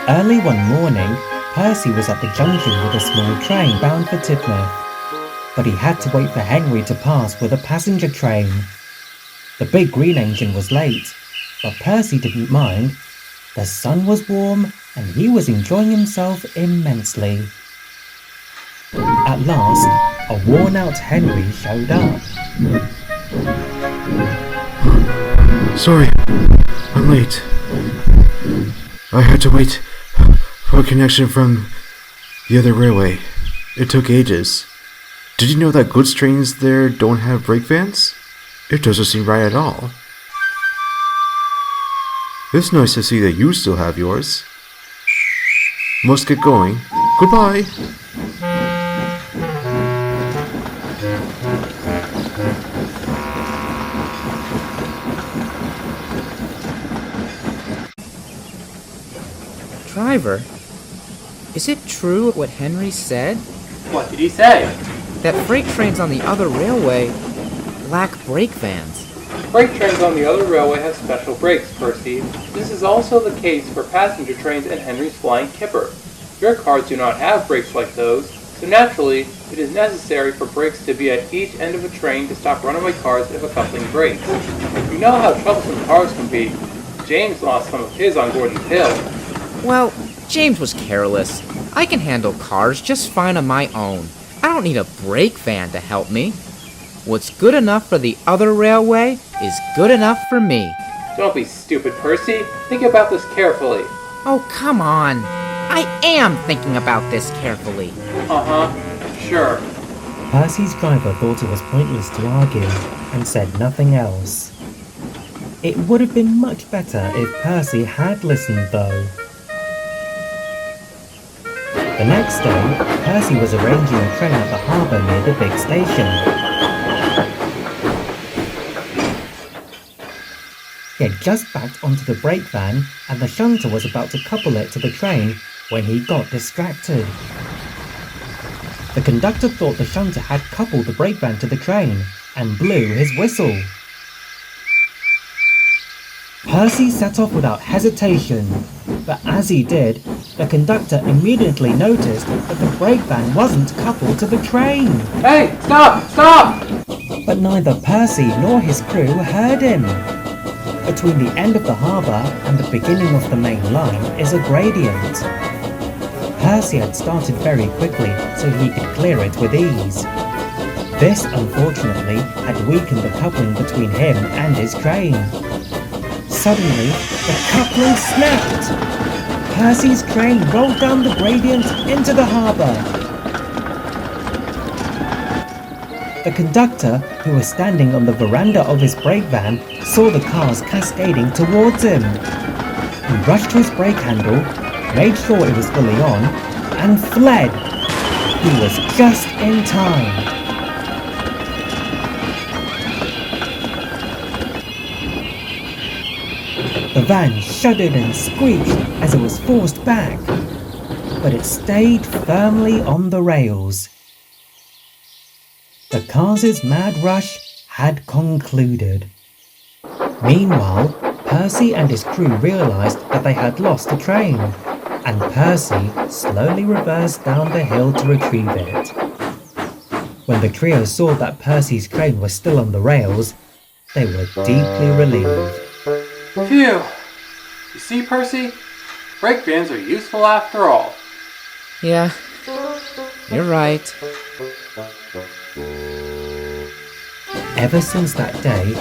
Early one morning, Percy was at the junction with a small train bound for Tidmouth, but he had to wait for Henry to pass with a passenger train. The big green engine was late, but Percy didn't mind. The sun was warm and he was enjoying himself immensely. At last, a worn-out Henry showed up. Sorry, I'm late. I had to wait for a connection from the other railway. It took ages. Did you know that goods trains there don't have brake vans? It doesn't seem right at all. It's nice to see that you still have yours. Must get going. Goodbye. Driver, is it true what Henry said? What did he say? That freight trains on the other railway lack brake vans. Freight trains on the other railway have special brakes, Percy. This is also the case for passenger trains and Henry's Flying Kipper. Your cars do not have brakes like those, so naturally, it is necessary for brakes to be at each end of a train to stop runaway cars if a coupling breaks. You know how troublesome cars can be. James lost some of his on Gordon's Hill. Well, James was careless. I can handle cars just fine on my own. I don't need a brake van to help me. What's good enough for the other railway is good enough for me. Don't be stupid, Percy. Think about this carefully. Oh, come on. I am thinking about this carefully. Sure. Percy's driver thought it was pointless to argue and said nothing else. It would have been much better if Percy had listened, though. The next day, Percy was arranging a train at the harbour near the big station. He had just backed onto the brake van and the shunter was about to couple it to the train when he got distracted. The conductor thought the shunter had coupled the brake van to the train and blew his whistle. Percy set off without hesitation, but as he did, the conductor immediately noticed that the brake van wasn't coupled to the train. Hey, stop! Stop! But neither Percy nor his crew heard him. Between the end of the harbour and the beginning of the main line is a gradient. Percy had started very quickly so he could clear it with ease. This, unfortunately, had weakened the coupling between him and his train. Suddenly, the coupling snapped. Percy's train rolled down the gradient into the harbour. The conductor, who was standing on the veranda of his brake van, saw the cars cascading towards him. He rushed to his brake handle, made sure it was fully on, and fled. He was just in time. The van shuddered and squeaked as it was forced back, but it stayed firmly on the rails. The cars' mad rush had concluded. Meanwhile, Percy and his crew realised that they had lost the train, and Percy slowly reversed down the hill to retrieve it. When the trio saw that Percy's train was still on the rails, they were deeply relieved. Phew! You see, Percy? Brake vans are useful after all. Yeah, you're right. Ever since that day,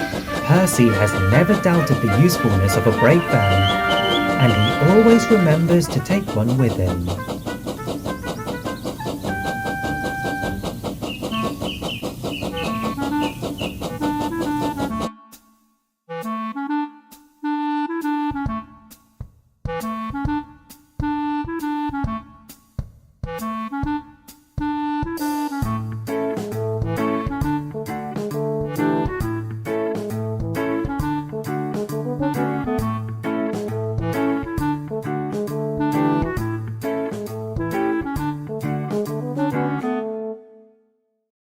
Percy has never doubted the usefulness of a brake van, and he always remembers to take one with him.